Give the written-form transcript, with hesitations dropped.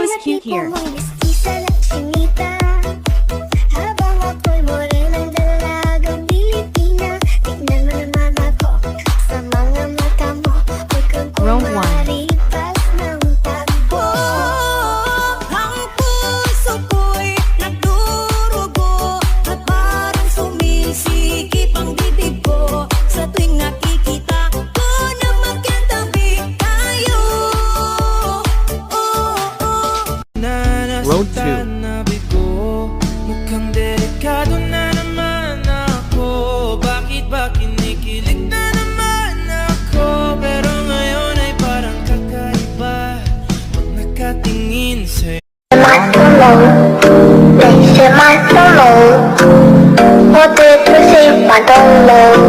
is cute here. Habang ako'y morenang dalagang Pilipina, tignan mo naman ako sa mga mata mo. Huwag kang Round one. kumaripas ng takbo. Ang puso ko'y nagdurugo at parang sumisikip ang bibig ko sa tuwing nakikita ko na magkatabi tayo. Round two. Mukhang delikado na naman ako. Bakit ba kinikilig na naman ako? Pero ngayon ay parang kakaiba pag nakatingin sa'yo. 什么都聋，我对这些话都聋。